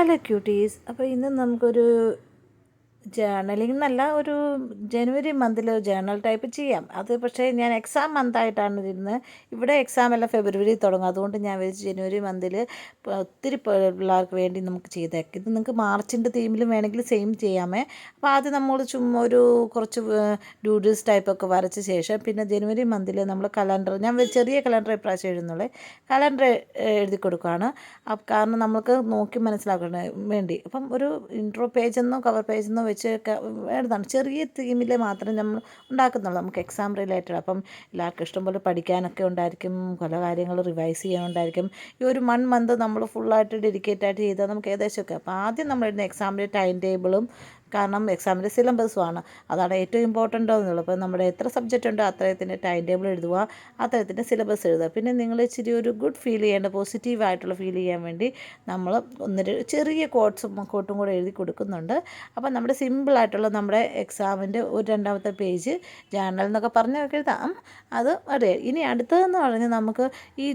Hello quotes. അപ്പോൾ ഇന്ന് നമുക്കൊരു ജേർണലിംഗ് എന്നല്ല, ഒരു ജനുവരി മന്തിൽ ജേർണൽ ടൈപ്പ് ചെയ്യാം. അത് പക്ഷേ ഞാൻ എക്സാം മന്തായിട്ടാണ് ഇരുന്നത്. ഇവിടെ എക്സാം എല്ലാം ഫെബ്രുവരി തുടങ്ങും. അതുകൊണ്ട് ഞാൻ വിചാരിച്ചു ജനുവരി മന്തിൽ ഒത്തിരി പിള്ളേർക്ക് വേണ്ടി നമുക്ക് ചെയ്തേക്കാം. ഇത് നിങ്ങൾക്ക് മാർച്ചിൻ്റെ തീമിലും വേണമെങ്കിൽ സെയിം ചെയ്യാമേ. അപ്പോൾ ആദ്യം നമ്മൾ ചുമ്മാ ഒരു കുറച്ച് ഡൂഡിൽസ് ടൈപ്പൊക്കെ വരച്ച ശേഷം പിന്നെ ജനുവരി മന്തിൽ നമ്മൾ കലണ്ടർ, ഞാൻ ചെറിയ കലണ്ടർ ഇപ്രാവശ്യം എഴുതുന്നുള്ളേ, കലണ്ടർ എഴുതി കൊടുക്കുകയാണ്. കാരണം നമുക്ക് നോക്കി മനസ്സിലാക്കാൻ വേണ്ടി. അപ്പം ഒരു ഇൻട്രോ പേജെന്നോ കവർ പേജെന്നോ വെച്ച് എഴുതാണ്. ചെറിയ തീമിൽ മാത്രം നമ്മൾ ഉണ്ടാക്കുന്നുള്ളൂ. നമുക്ക് എക്സാം റിലേറ്റഡ്. അപ്പം എല്ലാവർക്കും ഇഷ്ടംപോലെ പഠിക്കാനൊക്കെ ഉണ്ടായിരിക്കും, പല കാര്യങ്ങൾ റിവൈസ് ചെയ്യാനുണ്ടായിരിക്കും. ഈ ഒരു 1 മന്ത് നമ്മൾ ഫുള്ളായിട്ട് ഡെഡിക്കേറ്റ് ആയിട്ട് ചെയ്താൽ നമുക്ക് ഏകദേശമൊക്കെ. അപ്പോൾ ആദ്യം നമ്മൾ എഴുതുന്ന എക്സാമിൻ്റെ ടൈം ടേബിളും, കാരണം എക്സാമിൻ്റെ സിലബസുമാണ്, അതാണ് ഏറ്റവും ഇമ്പോർട്ടൻ്റ് എന്നുള്ളത്. അപ്പോൾ നമ്മുടെ എത്ര സബ്ജക്റ്റ് ഉണ്ടോ അത്രയത്തിൻ്റെ ടൈം ടേബിൾ എഴുതുക, അത്രയത്തിൻ്റെ സിലബസ് എഴുതുക. പിന്നെ നിങ്ങൾ ഇച്ചിരി ഒരു ഗുഡ് ഫീൽ ചെയ്യേണ്ട, പോസിറ്റീവായിട്ടുള്ള ഫീൽ ചെയ്യാൻ വേണ്ടി നമ്മൾ ചെറിയ കോട്ടും കൂടെ എഴുതി കൊടുക്കുന്നുണ്ട്. അപ്പോൾ നമ്മുടെ സിമ്പിളായിട്ടുള്ള നമ്മുടെ എക്സാമിൻ്റെ ഒരു 2ാമത്തെ പേജ് ജേർണൽ എന്നൊക്കെ പറഞ്ഞൊക്കെ എഴുതാം. അത് അതെ. ഇനി അടുത്തതെന്ന് പറഞ്ഞാൽ നമുക്ക് ഈ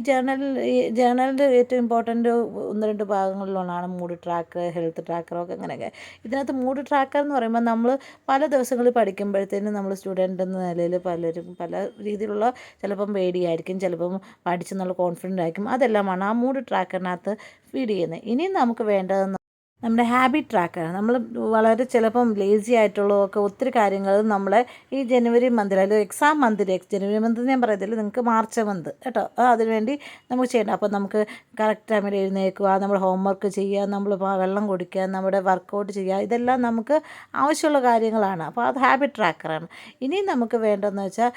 ജേർണലിൻ്റെ ഏറ്റവും ഇമ്പോർട്ടൻ്റ് 1-2 ഭാഗങ്ങളിലൊന്നാണ് മൂഡ് ട്രാക്കർ, ഹെൽത്ത് ട്രാക്കറൊക്കെ അങ്ങനെയൊക്കെ. ഇതിനകത്ത് മൂഡ് ട്രാക്കർ എന്ന് പറയുമ്പോൾ നമ്മൾ പല ദിവസങ്ങളിൽ പഠിക്കുമ്പോഴത്തേനും നമ്മൾ സ്റ്റുഡൻ്റ് എന്ന നിലയിൽ പലരും പല രീതിയിലുള്ള, ചിലപ്പം പേടിയായിരിക്കും, ചിലപ്പം പഠിച്ചെന്നുള്ള കോൺഫിഡൻ്റ് ആയിരിക്കും. അതെല്ലാമാണ് ആ മൂഡ് ട്രാക്കറിനകത്ത് ഫീഡ് ചെയ്യുന്നത്. ഇനി നമുക്ക് വേണ്ടതെന്ന് നമ്മുടെ ഹാബിറ്റ് ട്രാക്കറാണ്. നമ്മൾ വളരെ ചിലപ്പം ലേസി ആയിട്ടുള്ളതൊക്കെ ഒത്തിരി കാര്യങ്ങൾ നമ്മളെ ഈ ജനുവരി മന്തിൽ, അല്ലെങ്കിൽ എക്സാം മന്തിൽ, ജനുവരി മന്ത് ഞാൻ പറയത്തില്ല, നിങ്ങൾക്ക് മാർച്ച് മന്ത് കേട്ടോ, അതിനുവേണ്ടി നമുക്ക് ചെയ്യണം. അപ്പോൾ നമുക്ക് കറക്റ്റ് ടൈമിൽ എഴുന്നേൽക്കുക, നമ്മൾ ഹോംവർക്ക് ചെയ്യുക, നമ്മൾ വെള്ളം കുടിക്കുക, നമ്മുടെ വർക്കൗട്ട് ചെയ്യുക, ഇതെല്ലാം നമുക്ക് ആവശ്യമുള്ള കാര്യങ്ങളാണ്. അപ്പോൾ അത് ഹാബിറ്റ് ട്രാക്കറാണ്. ഇനി നമുക്ക് വേണ്ടതെന്ന് വെച്ചാൽ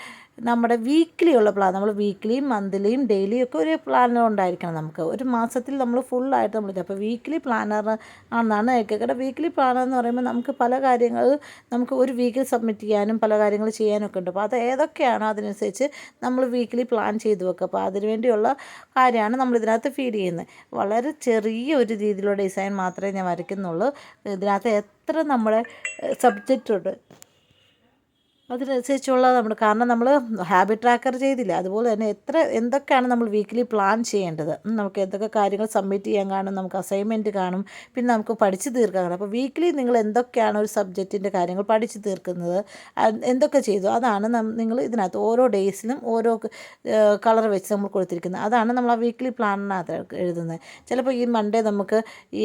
നമ്മുടെ വീക്ക്ലി ഉള്ള പ്ലാൻ. നമ്മൾ വീക്ക്ലിയും മന്ത്ലിയും ഡെയിലിയും ഒക്കെ ഒരു പ്ലാനർ ഉണ്ടായിരിക്കണം നമുക്ക്. ഒരു മാസത്തിൽ നമ്മൾ ഫുള്ളായിട്ട് നമ്മൾ. അപ്പോൾ വീക്ക്ലി പ്ലാനർ ആണെന്നാണ് കേൾക്കുന്നത്. വീക്ക്ലി പ്ലാനർ എന്ന് പറയുമ്പോൾ നമുക്ക് പല കാര്യങ്ങൾ നമുക്ക് ഒരു വീക്കിൽ സബ്മിറ്റ് ചെയ്യാനും പല കാര്യങ്ങൾ ചെയ്യാനൊക്കെ ഉണ്ട്. അപ്പോൾ അത് ഏതൊക്കെയാണോ അതിനനുസരിച്ച് നമ്മൾ വീക്ക്ലി പ്ലാൻ ചെയ്ത് വെക്കുക. അപ്പോൾ അതിനുവേണ്ടിയുള്ള കാര്യമാണ് നമ്മൾ ഇതിനകത്ത് ഫീഡ് ചെയ്യുന്നത്. വളരെ ചെറിയ ഒരു രീതിയിലുള്ള ഡിസൈൻ മാത്രമേ ഞാൻ വരയ്ക്കുന്നുള്ളൂ. ഇതിനകത്ത് എത്ര നമ്മുടെ സബ്ജക്റ്റ് ഉണ്ട് അതിനനുസരിച്ചുള്ള നമ്മൾ, കാരണം നമ്മൾ ഹാബിറ്റ് ട്രാക്കർ ചെയ്തില്ല, അതുപോലെ തന്നെ എന്തൊക്കെയാണ് നമ്മൾ വീക്കിലി പ്ലാൻ ചെയ്യേണ്ടത്, നമുക്ക് എന്തൊക്കെ കാര്യങ്ങൾ സബ്മിറ്റ് ചെയ്യാൻ കാണും, നമുക്ക് അസൈൻമെൻറ്റ് കാണും, പിന്നെ നമുക്ക് പഠിച്ച് തീർക്കാൻ കാണും. അപ്പോൾ വീക്കിലി നിങ്ങൾ എന്തൊക്കെയാണ് ഒരു സബ്ജക്റ്റിൻ്റെ കാര്യങ്ങൾ പഠിച്ച് തീർക്കുന്നത്, എന്തൊക്കെ ചെയ്തു, അതാണ് നിങ്ങൾ ഇതിനകത്ത് ഓരോ ഡേയ്സിലും ഓരോ കളർ വെച്ച് നമ്മൾ കൊടുത്തിരിക്കുന്നത്. അതാണ് നമ്മൾ ആ വീക്കിലി പ്ലാനിനകത്ത് എഴുതുന്നത്. ചിലപ്പോൾ ഈ മൺഡേ നമുക്ക് ഈ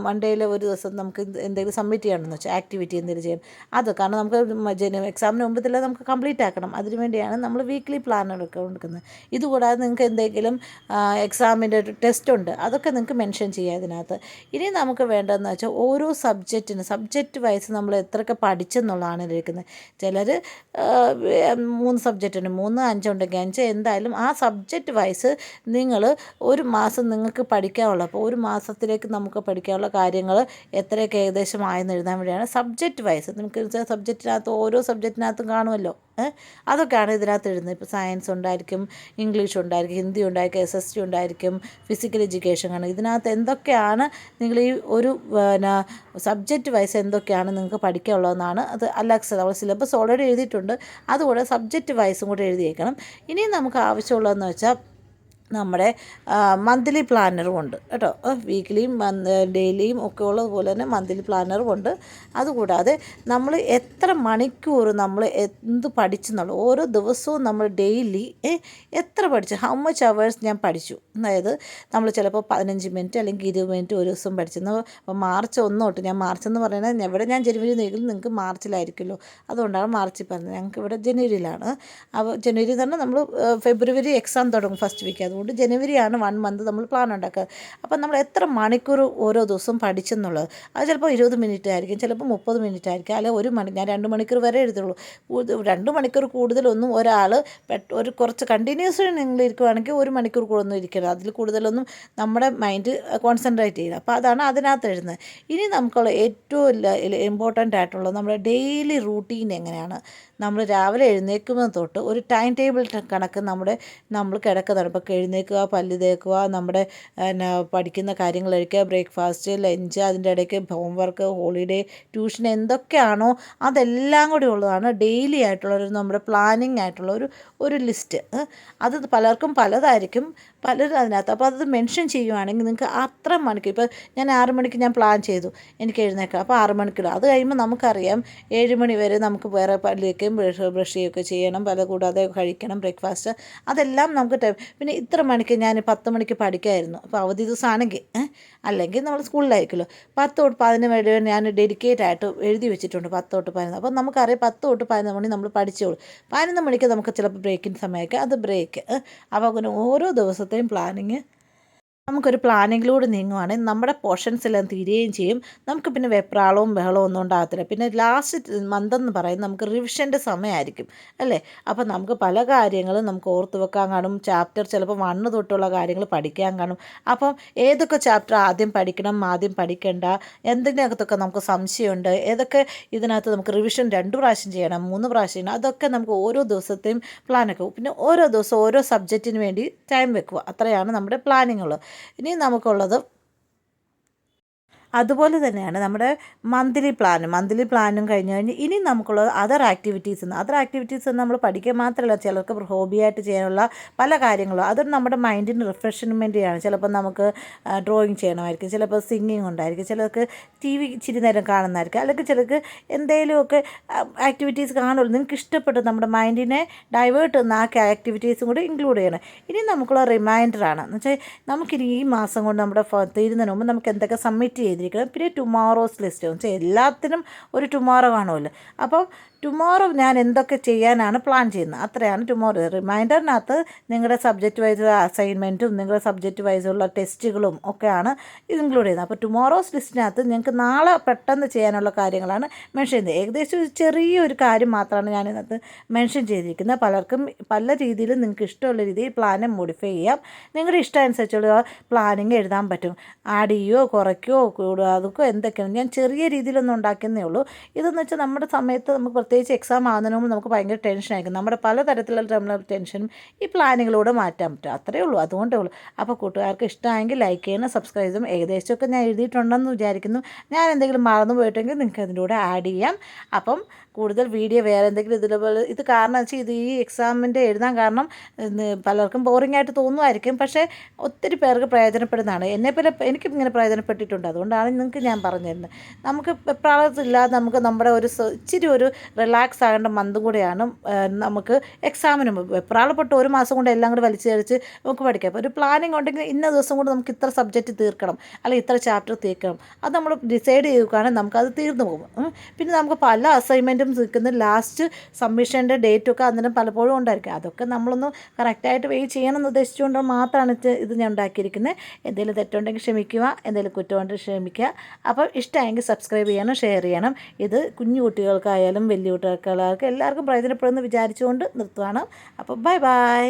മൺഡേയിൽ ഒരു ദിവസം നമുക്ക് എന്തെങ്കിലും സബ്മിറ്റ് ചെയ്യണമെന്ന് വെച്ചാൽ ആക്ടിവിറ്റി എന്തെങ്കിലും ചെയ്യണം, അത് കാരണം നമുക്ക് എക്സാമിന് മുമ്പ് തന്നെ നമുക്ക് കംപ്ലീറ്റ് ആക്കണം. അതിനുവേണ്ടിയാണ് നമ്മൾ വീക്ക്ലി പ്ലാനറൊക്കെ കൊടുക്കുന്നത്. ഇതുകൂടാതെ നിങ്ങൾക്ക് എന്തെങ്കിലും എക്സാമിൻ്റെ ഒരു ടെസ്റ്റ് ഉണ്ട്, അതൊക്കെ നിങ്ങൾക്ക് മെൻഷൻ ചെയ്യാം ഇതിനകത്ത്. ഇനി നമുക്ക് വേണ്ടതെന്ന് വെച്ചാൽ ഓരോ സബ്ജക്റ്റ് വൈസ് നമ്മൾ എത്രയൊക്കെ പഠിച്ചെന്നുള്ളതാണ് ഇരിക്കുന്നത്. ചിലർ 3 സബ്ജക്റ്റ് ഉണ്ട്, 3, 5 ഉണ്ടെങ്കിൽ 5, എന്തായാലും ആ സബ്ജക്റ്റ് വൈസ് നിങ്ങൾ ഒരു മാസം നിങ്ങൾക്ക് പഠിക്കാനുള്ള, അപ്പോൾ ഒരു മാസത്തിലേക്ക് നമുക്ക് പഠിക്കാനുള്ള കാര്യങ്ങൾ എത്രയൊക്കെ ഏകദേശം ആയെന്ന് എഴുതാൻ വേണ്ടിയാണ് സബ്ജക്റ്റ് വൈസ്. നമുക്ക് സബ്ജക്റ്റിനകത്ത് ഓരോ സബ്ജക്റ്റിനകത്തും കാണുമല്ലോ, അതൊക്കെയാണ് ഇതിനകത്ത് എഴുതുന്നത്. ഇപ്പോൾ സയൻസ് ഉണ്ടായിരിക്കും, ഇംഗ്ലീഷ് ഉണ്ടായിരിക്കും, ഹിന്ദി ഉണ്ടായിരിക്കും, SST ഉണ്ടായിരിക്കും, ഫിസിക്കൽ എഡ്യൂക്കേഷൻ ആണ്. ഇതിനകത്ത് എന്തൊക്കെയാണ് നിങ്ങൾ ഈ ഒരു സബ്ജക്റ്റ് വൈസ് എന്തൊക്കെയാണ് നിങ്ങൾക്ക് പഠിക്കാനുള്ളതെന്നാണ്. അത് നമ്മൾ സിലബസ് ഓൾറെഡി എഴുതിയിട്ടുണ്ട്, അതുകൂടെ സബ്ജക്റ്റ് വൈസും കൂടെ എഴുതിയേക്കണം. ഇനി നമുക്ക് ആവശ്യമുള്ളതെന്ന് വെച്ചാൽ നമ്മുടെ മന്ത്ലി പ്ലാനറും ഉണ്ട് കേട്ടോ. വീക്ക്ലിയും ഡെയിലിയും ഒക്കെ ഉള്ളതുപോലെ തന്നെ മന്ത്ലി പ്ലാനറും ഉണ്ട്. അതുകൂടാതെ നമ്മൾ എത്ര മണിക്കൂർ നമ്മൾ എന്ത് പഠിച്ചെന്നുള്ളൂ, ഓരോ ദിവസവും നമ്മൾ ഡെയിലി എത്ര പഠിച്ചു, ഹൗ മച്ച് അവേഴ്സ് ഞാൻ പഠിച്ചു. അതായത് നമ്മൾ ചിലപ്പോൾ 15 മിനിറ്റ് അല്ലെങ്കിൽ 20 മിനിറ്റ് ഒരു ദിവസം പഠിച്ചെന്ന്. അപ്പോൾ മാർച്ച് 1 തൊട്ട്, ഞാൻ മാർച്ചെന്ന് പറയുന്നത് ഇവിടെ ഞാൻ ജനുവരി നീക്കും, നിങ്ങൾക്ക് മാർച്ചിലായിരിക്കുമല്ലോ, അതുകൊണ്ടാണ് മാർച്ചിൽ പറഞ്ഞത്. ഞങ്ങൾക്ക് ഇവിടെ ജനുവരിയിലാണ്. അപ്പോൾ ജനുവരി തന്നെ നമ്മൾ ഫെബ്രുവരി എക്സാം തുടങ്ങും ഫസ്റ്റ് വീക്ക്, അതുകൊണ്ട് ജനുവരിയാണ് 1 മന്ത് നമ്മൾ പ്ലാൻ ഉണ്ടാക്കുക. അപ്പം നമ്മൾ എത്ര മണിക്കൂർ ഓരോ ദിവസവും പഠിച്ചെന്നുള്ളത്, അത് ചിലപ്പോൾ 20 മിനിറ്റ് ആയിരിക്കും, ചിലപ്പോൾ 30 മിനിറ്റ് ആയിരിക്കും, അല്ലെങ്കിൽ 1 മണി. ഞാൻ 2 മണിക്കൂർ വരെ എഴുതുള്ളൂ. 2 മണിക്കൂർ കൂടുതലൊന്നും ഒരാൾ ഒരു കുറച്ച് കണ്ടിന്യൂസ് നിങ്ങൾ ഇരിക്കുകയാണെങ്കിൽ 1 മണിക്കൂർ കൂടുതലൊന്നും ഇരിക്കരുത്, അതിൽ കൂടുതലൊന്നും നമ്മുടെ മൈൻഡ് കോൺസെൻട്രേറ്റ് ചെയ്യുക. അപ്പോൾ അതാണ് അതിനകത്ത് എഴുതുന്നത്. ഇനി നമുക്കുള്ള ഏറ്റവും ഇമ്പോർട്ടൻ്റ് ആയിട്ടുള്ളത് നമ്മുടെ ഡെയിലി റൂട്ടീൻ എങ്ങനെയാണ്. നമ്മൾ രാവിലെ എഴുന്നേൽക്കുന്നത് തൊട്ട് ഒരു ടൈം ടേബിൾ കണക്ക് നമ്മൾ കിടക്കുന്നുണ്ട്. ഇപ്പോൾ എഴുന്നേൽക്കുക, പല്ല് തേക്കുക, നമ്മുടെ പഠിക്കുന്ന കാര്യങ്ങൾ കഴിക്കുക, ബ്രേക്ക്ഫാസ്റ്റ്, ലഞ്ച്, അതിൻ്റെ ഇടയ്ക്ക് ഹോംവർക്ക്, ഹോളിഡേ, ട്യൂഷൻ എന്തൊക്കെയാണോ അതെല്ലാം കൂടി ഉള്ളതാണ് ഡെയിലി ആയിട്ടുള്ളൊരു നമ്മുടെ പ്ലാനിങ് ആയിട്ടുള്ള ഒരു ലിസ്റ്റ്. അത് പലർക്കും പലതായിരിക്കും, പലരും അതിനകത്ത്. അപ്പോൾ അത് മെൻഷൻ ചെയ്യുവാണെങ്കിൽ നിങ്ങൾക്ക് അത്ര മണിക്ക്, ഇപ്പോൾ ഞാൻ 6 മണിക്ക് ഞാൻ പ്ലാൻ ചെയ്തു എനിക്ക് എഴുന്നേൽക്കാം, അപ്പോൾ 6 മണിക്കിടും. അത് കഴിയുമ്പോൾ നമുക്കറിയാം 7 മണി വരെ നമുക്ക് വേറെ പല്ലിലേക്കും ബ്രഷ് ചെയ്യുകയൊക്കെ ചെയ്യണം, പല കൂടാതെ കഴിക്കണം ബ്രേക്ക്ഫാസ്റ്റ്, അതെല്ലാം നമുക്ക് പിന്നെ ഇത്ര മണിക്ക് ഞാൻ 10 മണിക്ക് പഠിക്കായിരുന്നു, അപ്പോൾ അവധി ദിവസമാണെങ്കിൽ, അല്ലെങ്കിൽ നമ്മൾ സ്കൂളിലായിരിക്കുമല്ലോ, 10 തൊട്ട് 11 വരെ ഞാൻ ഡെഡിക്കേറ്റ് ആയിട്ട് എഴുതി വെച്ചിട്ടുണ്ട്, 10 തൊട്ട് 11. അപ്പോൾ നമുക്കറിയാം 10 തൊട്ട് 11 മണി നമ്മൾ പഠിച്ചോളൂ. 11 മണിക്ക് നമുക്ക് ചിലപ്പോൾ ബ്രേക്കിൻ്റെ സമയമൊക്കെ അത് ബ്രേക്ക്. അപ്പോൾ അങ്ങനെ ഓരോ ദിവസത്തെയും പ്ലാനിങ് നമുക്കൊരു പ്ലാനിങ്ങിലൂടെ നീങ്ങുവാണെങ്കിൽ നമ്മുടെ പോർഷൻസ് എല്ലാം തീരുകയും ചെയ്യും. നമുക്ക് പിന്നെ വെപ്രാളവും ബഹളവും ഒന്നും ഉണ്ടാകത്തില്ല. പിന്നെ ലാസ്റ്റ് മന്തെന്ന് പറയുന്നത് നമുക്ക് റിവിഷൻ്റെ സമയമായിരിക്കും അല്ലേ. അപ്പം നമുക്ക് പല കാര്യങ്ങളും നമുക്ക് ഓർത്ത് വെക്കാൻ കാണും. ചാപ്റ്റർ ചിലപ്പോൾ 1 തൊട്ടുള്ള കാര്യങ്ങൾ പഠിക്കാൻ കാണും. അപ്പം ഏതൊക്കെ ചാപ്റ്റർ ആദ്യം പഠിക്കണം, ആദ്യം പഠിക്കേണ്ട, എന്തിനകത്തൊക്കെ നമുക്ക് സംശയമുണ്ട്, ഏതൊക്കെ ഇതിനകത്ത് നമുക്ക് റിവിഷൻ 2 പ്രാവശ്യം ചെയ്യണം, 3 പ്രാവശ്യം ചെയ്യണം, അതൊക്കെ നമുക്ക് ഓരോ ദിവസത്തെയും പ്ലാനൊക്കെ. പിന്നെ ഓരോ ദിവസവും ഓരോ സബ്ജക്റ്റിന് വേണ്ടി ടൈം വെക്കുക. അത്രയാണ് നമ്മുടെ പ്ലാനിങ്ങുള്ളത്. ഇനി നമുക്കുള്ളത് അതുപോലെ തന്നെയാണ് നമ്മുടെ മന്ത്ലി പ്ലാനും കഴിഞ്ഞ് ഇനി നമുക്കുള്ളത് അതർ ആക്ടിവിറ്റീസ് നമ്മൾ പഠിക്കുക മാത്രമല്ല, ചിലർക്ക് ഹോബിയായിട്ട് ചെയ്യാനുള്ള പല കാര്യങ്ങളും, അതൊരു നമ്മുടെ മൈൻഡിന് റിഫ്രഷ്മെൻറ്റ് ചെയ്യാണ്. ചിലപ്പോൾ നമുക്ക് ഡ്രോയിങ് ചെയ്യണമായിരിക്കും, ചിലപ്പോൾ സിംഗിങ് ഉണ്ടായിരിക്കും, ചിലർക്ക് TV ഇച്ചിരി നേരം കാണുന്നതായിരിക്കും, അല്ലെങ്കിൽ ചിലർക്ക് എന്തെങ്കിലുമൊക്കെ ആക്ടിവിറ്റീസ് കാണുള്ളൂ. നിങ്ങൾക്ക് ഇഷ്ടപ്പെട്ട് നമ്മുടെ മൈൻഡിനെ ഡൈവേർട്ട് ചെയ്യുന്ന ആക്ടിവിറ്റീസും കൂടി ഇൻക്ലൂഡ് ചെയ്യണം. ഇനി നമുക്കുള്ള റിമൈൻഡറാണ് എന്ന് വെച്ചാൽ നമുക്കിനി ഈ മാസം കൊണ്ട് നമ്മുടെ തീരുന്നതിന് മുമ്പ് നമുക്ക് എന്തൊക്കെ സബ്മിറ്റ് ചെയ്തിരിക്കണം. പിന്നെ ടുമോറോസ് ലിസ്റ്റ് എന്ന് വെച്ചാൽ എല്ലാത്തിനും ഒരു ടുമോറോ കാണുമല്ലോ. അപ്പോൾ ടുമോറോ ഞാൻ എന്തൊക്കെ ചെയ്യാനാണ് പ്ലാൻ ചെയ്യുന്നത്, അത്രയാണ് ടുമോറോ. റിമൈൻഡറിനകത്ത് നിങ്ങളുടെ സബ്ജക്റ്റ് വൈസ് അസൈൻമെൻറ്റും നിങ്ങളുടെ സബ്ജക്റ്റ് വൈസുള്ള ടെസ്റ്റുകളും ഒക്കെയാണ് ഇത് ഇൻക്ലൂഡ് ചെയ്യുന്നത്. അപ്പോൾ ടുമോറോസ് ലിസ്റ്റിനകത്ത് നിങ്ങൾക്ക് നാളെ പെട്ടെന്ന് ചെയ്യാനുള്ള കാര്യങ്ങളാണ് മെൻഷൻ ചെയ്യുന്നത്. ഏകദേശം ചെറിയൊരു കാര്യം മാത്രമാണ് ഞാനിതിനകത്ത് മെൻഷൻ ചെയ്തിരിക്കുന്നത്. പലർക്കും പല രീതിയിലും നിങ്ങൾക്ക് ഇഷ്ടമുള്ള രീതിയിൽ പ്ലാനെ മോഡിഫൈ ചെയ്യാം. നിങ്ങളുടെ ഇഷ്ടം അനുസരിച്ചുള്ള പ്ലാനിങ് എഴുതാൻ പറ്റും. ആഡ് ചെയ്യുകയോ കുറയ്ക്കുകയോ അതൊക്കെ എന്തൊക്കെയാണ് ഞാൻ ചെറിയ രീതിയിലൊന്നും ഉണ്ടാക്കുന്നേ ഉള്ളൂ. ഇതെന്ന് വെച്ചാൽ നമ്മുടെ സമയത്ത് നമുക്ക് പ്രത്യേകിച്ച് എക്സാം ആകുന്നതിന് മുമ്പ് നമുക്ക് ഭയങ്കര ടെൻഷനായിരിക്കും. നമ്മുടെ പലതരത്തിലുള്ള ടെൻഷനും ഈ പ്ലാനിങ്ങിലൂടെ മാറ്റാൻ പറ്റും. അത്രയേ ഉള്ളൂ, അതുകൊണ്ടേ ഉള്ളൂ. അപ്പോൾ കൂട്ടുകാർക്ക് ഇഷ്ടമായെങ്കിൽ ലൈക്ക് ചെയ്യണം, സബ്സ്ക്രൈബ് ചെയ്യും. ഏകദേശമൊക്കെ ഞാൻ എഴുതിയിട്ടുണ്ടെന്ന് വിചാരിക്കുന്നു. ഞാൻ എന്തെങ്കിലും മറന്നു പോയിട്ടെങ്കിൽ നിങ്ങൾക്ക് അതിൻ്റെ കൂടെ ആഡ് ചെയ്യാം. അപ്പം കൂടുതൽ വീഡിയോ വേറെ എന്തെങ്കിലും ഇതുപോലെ ഇത് കാരണം വെച്ചാൽ ഇത് ഈ എക്സാമിൻ്റെ എഴുതാൻ കാരണം പലർക്കും ബോറിംഗ് ആയിട്ട് തോന്നുമായിരിക്കും, പക്ഷേ ഒത്തിരി പേർക്ക് പ്രയോജനപ്പെടുന്നതാണ്. എന്നെപ്പോലെ എനിക്കും ഇങ്ങനെ പ്രയോജനപ്പെട്ടിട്ടുണ്ട്. അതുകൊണ്ടാണ് നിങ്ങൾക്ക് ഞാൻ പറഞ്ഞു തരുന്നത്. നമുക്ക് വെപ്രാളത്തില്ലാതെ നമുക്ക് നമ്മുടെ ഇച്ചിരി ഒരു റിലാക്സ് ആകേണ്ട മന്തും കൂടെയാണ് നമുക്ക് എക്സാമിന് മുമ്പ്. വെപ്രാളപ്പെട്ട് ഒരു മാസം കൊണ്ട് എല്ലാം കൂടി വലിച്ചു കഴിച്ച് നമുക്ക് പഠിക്കാം. അപ്പോൾ ഒരു പ്ലാനിങ് ഉണ്ടെങ്കിൽ ഇന്ന ദിവസം കൊണ്ട് നമുക്ക് ഇത്ര സബ്ജക്റ്റ് തീർക്കണം, അല്ലെങ്കിൽ ഇത്ര ചാപ്റ്റർ തീർക്കണം, അത് നമ്മൾ ഡിസൈഡ് ചെയ്യുകയാണെങ്കിൽ നമുക്കത് തീർന്നു പോകും. പിന്നെ നമുക്ക് പല അസൈൻമെൻറ്റും നിൽക്കുന്ന ലാസ്റ്റ് സബ്മിഷൻ്റെ ഡേറ്റൊക്കെ അന്നേരം പലപ്പോഴും ഉണ്ടായിരിക്കും. അതൊക്കെ നമ്മളൊന്ന് കറക്റ്റായിട്ട് ചെയ്യണമെന്ന് ഉദ്ദേശിച്ചുകൊണ്ട് മാത്രമാണ് ഇത് ഞാൻ ഉണ്ടാക്കിയിരിക്കുന്നത്. എന്തെങ്കിലും തെറ്റുണ്ടെങ്കിൽ ക്ഷമിക്കുക, എന്തെങ്കിലും കുറ്റമുണ്ടെങ്കിൽ ക്ഷമിക്കുക. അപ്പോൾ ഇഷ്ടമായെങ്കിൽ സബ്സ്ക്രൈബ് ചെയ്യണം, ഷെയർ ചെയ്യണം. ഇത് കുഞ്ഞു കുട്ടികൾക്കായാലും വലിയ കുട്ടികൾക്കായാലും എല്ലാവർക്കും പ്രയോജനപ്പെടുമെന്ന് വിചാരിച്ചുകൊണ്ട് നിർത്തുകയാണ്. അപ്പോൾ ബൈ.